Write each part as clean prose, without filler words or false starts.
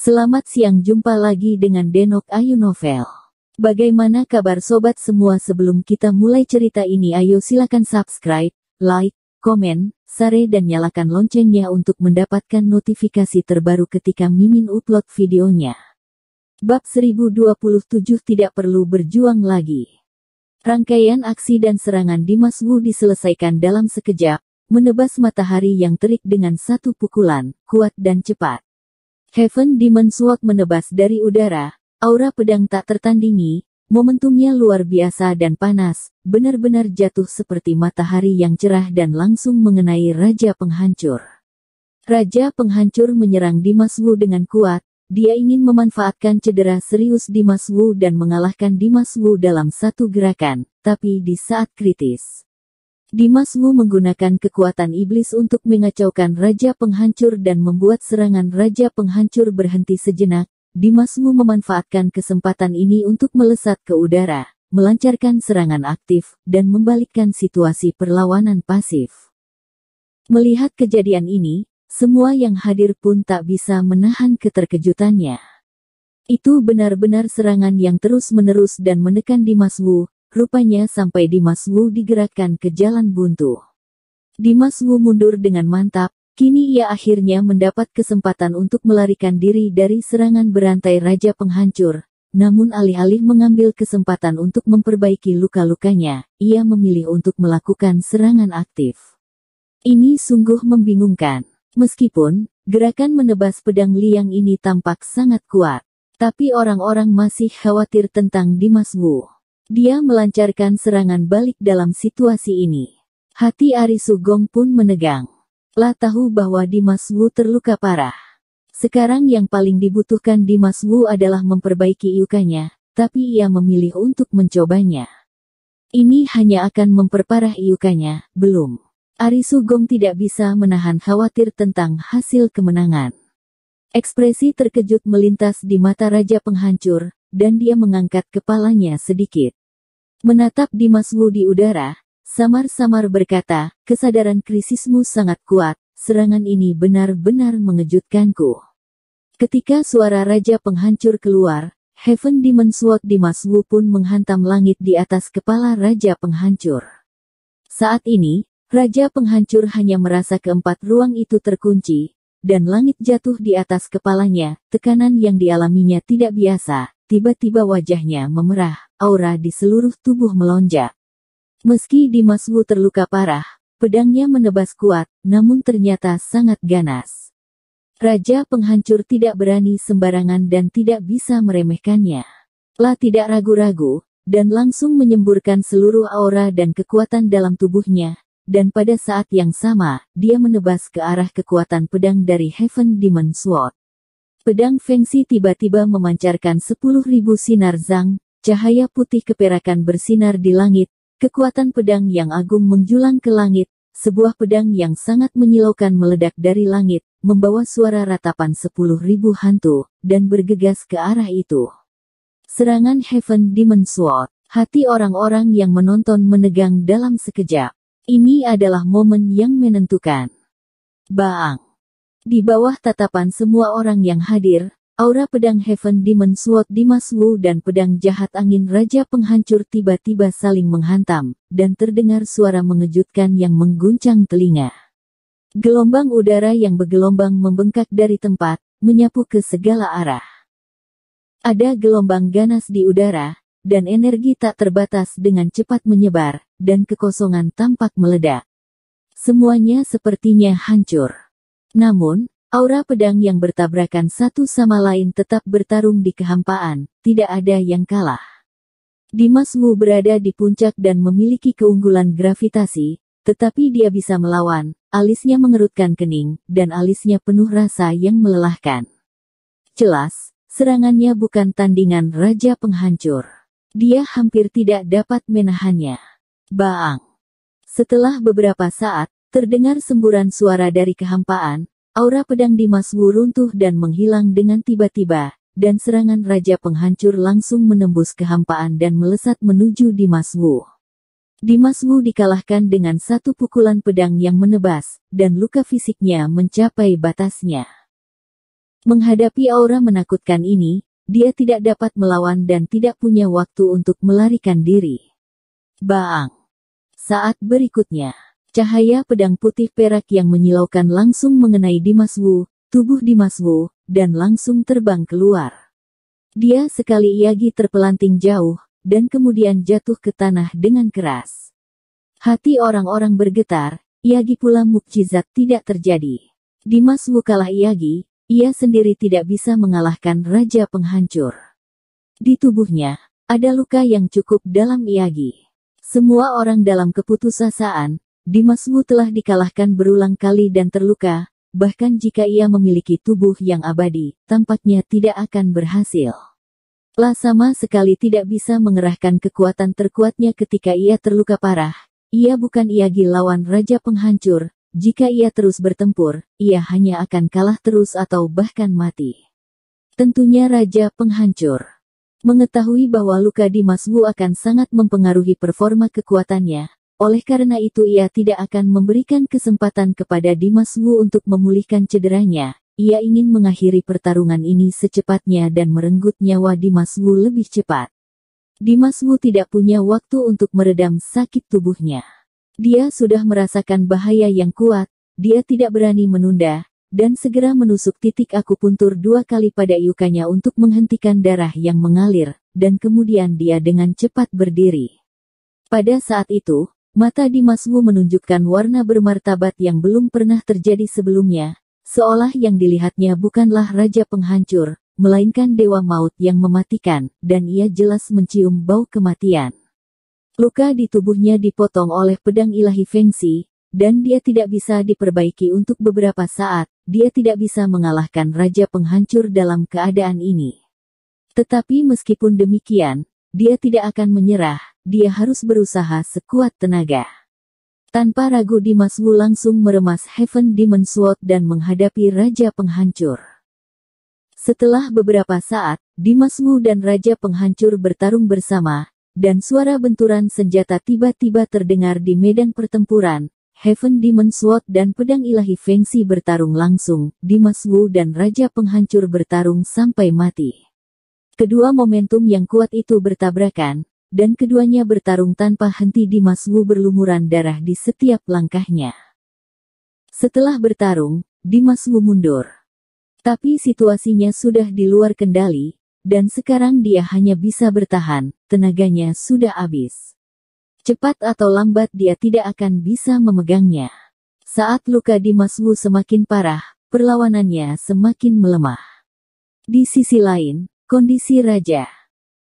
Selamat siang, jumpa lagi dengan Denok Ayu Novel. Bagaimana kabar sobat semua? Sebelum kita mulai cerita ini, ayo silakan subscribe, like, komen, share dan nyalakan loncengnya untuk mendapatkan notifikasi terbaru ketika Mimin upload videonya. Bab 1027 tidak perlu berjuang lagi. Rangkaian aksi dan serangan Dimas Wu diselesaikan dalam sekejap, menebas matahari yang terik dengan satu pukulan, kuat dan cepat. Heaven Demon Sword menebas dari udara, aura pedang tak tertandingi, momentumnya luar biasa dan panas, benar-benar jatuh seperti matahari yang cerah dan langsung mengenai Raja Penghancur. Raja Penghancur menyerang Dimas Wu dengan kuat, dia ingin memanfaatkan cedera serius Dimas Wu dan mengalahkan Dimas Wu dalam satu gerakan, tapi di saat kritis. Dimas Wu menggunakan kekuatan iblis untuk mengacaukan Raja Penghancur dan membuat serangan Raja Penghancur berhenti sejenak. Dimas Wu memanfaatkan kesempatan ini untuk melesat ke udara, melancarkan serangan aktif, dan membalikkan situasi perlawanan pasif. Melihat kejadian ini, semua yang hadir pun tak bisa menahan keterkejutannya. Itu benar-benar serangan yang terus-menerus dan menekan Dimas Wu. Rupanya sampai Dimas Wu digerakkan ke jalan buntu. Dimas Wu mundur dengan mantap, kini ia akhirnya mendapat kesempatan untuk melarikan diri dari serangan berantai Raja Penghancur. Namun alih-alih mengambil kesempatan untuk memperbaiki luka-lukanya, ia memilih untuk melakukan serangan aktif. Ini sungguh membingungkan. Meskipun gerakan menebas pedang liang ini tampak sangat kuat, tapi orang-orang masih khawatir tentang Dimas Wu. Dia melancarkan serangan balik dalam situasi ini. Hati Ari Sugong pun menegang. Lah tahu bahwa Dimas Wu terluka parah. Sekarang yang paling dibutuhkan Dimas Wu adalah memperbaiki iukanya, tapi ia memilih untuk mencobanya. Ini hanya akan memperparah iukanya, belum. Ari Sugong tidak bisa menahan khawatir tentang hasil kemenangan. Ekspresi terkejut melintas di mata Raja Penghancur, dan dia mengangkat kepalanya sedikit. Menatap Dimas Wu di udara, samar-samar berkata, kesadaran krisismu sangat kuat, serangan ini benar-benar mengejutkanku. Ketika suara Raja Penghancur keluar, Heaven Demon Sword Dimas Wu pun menghantam langit di atas kepala Raja Penghancur. Saat ini, Raja Penghancur hanya merasa keempat ruang itu terkunci, dan langit jatuh di atas kepalanya, tekanan yang dialaminya tidak biasa. Tiba-tiba wajahnya memerah, aura di seluruh tubuh melonjak. Meski Dimas Wu terluka parah, pedangnya menebas kuat, namun ternyata sangat ganas. Raja Penghancur tidak berani sembarangan dan tidak bisa meremehkannya. Lah tidak ragu-ragu, dan langsung menyemburkan seluruh aura dan kekuatan dalam tubuhnya, dan pada saat yang sama, dia menebas ke arah kekuatan pedang dari Heaven Demon Sword. Pedang Fengsi tiba-tiba memancarkan 10.000 sinar zang, cahaya putih keperakan bersinar di langit, kekuatan pedang yang agung menjulang ke langit, sebuah pedang yang sangat menyilaukan meledak dari langit, membawa suara ratapan 10.000 hantu, dan bergegas ke arah itu. Serangan Heaven Demon Sword, hati orang-orang yang menonton menegang dalam sekejap. Ini adalah momen yang menentukan. Baang! Di bawah tatapan semua orang yang hadir, aura pedang Heaven Demon Sword Dimas Wu dan pedang jahat angin Raja Penghancur tiba-tiba saling menghantam, dan terdengar suara mengejutkan yang mengguncang telinga. Gelombang udara yang bergelombang membengkak dari tempat, menyapu ke segala arah. Ada gelombang ganas di udara, dan energi tak terbatas dengan cepat menyebar, dan kekosongan tampak meledak. Semuanya sepertinya hancur. Namun, aura pedang yang bertabrakan satu sama lain tetap bertarung di kehampaan, tidak ada yang kalah. Dimas Wu berada di puncak dan memiliki keunggulan gravitasi, tetapi dia bisa melawan, alisnya mengerutkan kening, dan alisnya penuh rasa yang melelahkan. Jelas, serangannya bukan tandingan Raja Penghancur. Dia hampir tidak dapat menahannya. Baang! Setelah beberapa saat, terdengar semburan suara dari kehampaan, aura pedang Dimas Wu runtuh dan menghilang dengan tiba-tiba, dan serangan Raja Penghancur langsung menembus kehampaan dan melesat menuju Dimas Wu. Dimas Wu dikalahkan dengan satu pukulan pedang yang menebas, dan luka fisiknya mencapai batasnya. Menghadapi aura menakutkan ini, dia tidak dapat melawan dan tidak punya waktu untuk melarikan diri. Baang! Saat berikutnya, cahaya pedang putih perak yang menyilaukan langsung mengenai Dimas Wu, tubuh Dimas Wu, dan langsung terbang keluar. Dia sekali Yagi terpelanting jauh, dan kemudian jatuh ke tanah dengan keras. Hati orang-orang bergetar, Yagi pula mukjizat tidak terjadi. Dimas Wu kalah Yagi, ia sendiri tidak bisa mengalahkan Raja Penghancur. Di tubuhnya, ada luka yang cukup dalam Yagi. Semua orang dalam keputusasaan, Dimas Wu telah dikalahkan berulang kali dan terluka, bahkan jika ia memiliki tubuh yang abadi, tampaknya tidak akan berhasil. La sama sekali tidak bisa mengerahkan kekuatan terkuatnya ketika ia terluka parah. Ia bukan Yagi lawan Raja Penghancur. Jika ia terus bertempur, ia hanya akan kalah terus atau bahkan mati. Tentunya Raja Penghancur mengetahui bahwa luka Dimas Wu akan sangat mempengaruhi performa kekuatannya. Oleh karena itu ia tidak akan memberikan kesempatan kepada Dimas Wu untuk memulihkan cederanya. Ia ingin mengakhiri pertarungan ini secepatnya dan merenggut nyawa Dimas Wu lebih cepat. Dimas Wu tidak punya waktu untuk meredam sakit tubuhnya. Dia sudah merasakan bahaya yang kuat, dia tidak berani menunda, dan segera menusuk titik akupuntur 2 kali pada yukanya untuk menghentikan darah yang mengalir, dan kemudian dia dengan cepat berdiri. Pada saat itu, mata Dimas Wu menunjukkan warna bermartabat yang belum pernah terjadi sebelumnya, seolah yang dilihatnya bukanlah Raja Penghancur, melainkan Dewa Maut yang mematikan, dan ia jelas mencium bau kematian. Luka di tubuhnya dipotong oleh pedang ilahi Fengxi, dan dia tidak bisa diperbaiki untuk beberapa saat. Dia tidak bisa mengalahkan Raja Penghancur dalam keadaan ini. Tetapi meskipun demikian, dia tidak akan menyerah, dia harus berusaha sekuat tenaga. Tanpa ragu Dimas Wu langsung meremas Heaven Demon Sword dan menghadapi Raja Penghancur. Setelah beberapa saat, Dimas Wu dan Raja Penghancur bertarung bersama, dan suara benturan senjata tiba-tiba terdengar di medan pertempuran. Heaven Demon Sword dan pedang ilahi Fengxi bertarung langsung. Dimas Wu dan Raja Penghancur bertarung sampai mati. Kedua momentum yang kuat itu bertabrakan, dan keduanya bertarung tanpa henti. Dimas Wu berlumuran darah di setiap langkahnya. Setelah bertarung, Dimas Wu mundur. Tapi situasinya sudah di luar kendali, dan sekarang dia hanya bisa bertahan, tenaganya sudah habis. Cepat atau lambat dia tidak akan bisa memegangnya. Saat luka Dimas Wu semakin parah, perlawanannya semakin melemah. Di sisi lain, kondisi Raja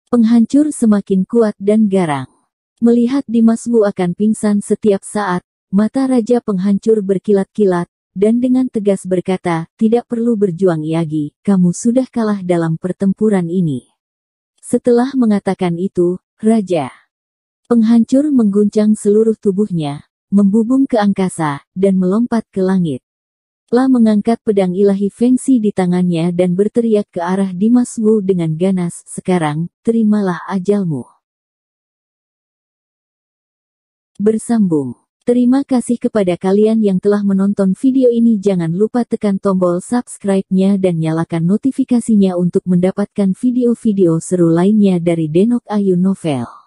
Penghancur semakin kuat dan garang. Melihat Dimas Wu akan pingsan setiap saat, mata Raja Penghancur berkilat-kilat, dan dengan tegas berkata, "Tidak perlu berjuang Yagi, kamu sudah kalah dalam pertempuran ini." Setelah mengatakan itu, Raja Penghancur mengguncang seluruh tubuhnya, membubung ke angkasa, dan melompat ke langit. La mengangkat pedang ilahi Fengxi di tangannya dan berteriak ke arah Dimas Wu dengan ganas, "Sekarang, terimalah ajalmu." Bersambung. Terima kasih kepada kalian yang telah menonton video ini. Jangan lupa tekan tombol subscribe-nya dan nyalakan notifikasinya untuk mendapatkan video-video seru lainnya dari Denok Ayu Novel.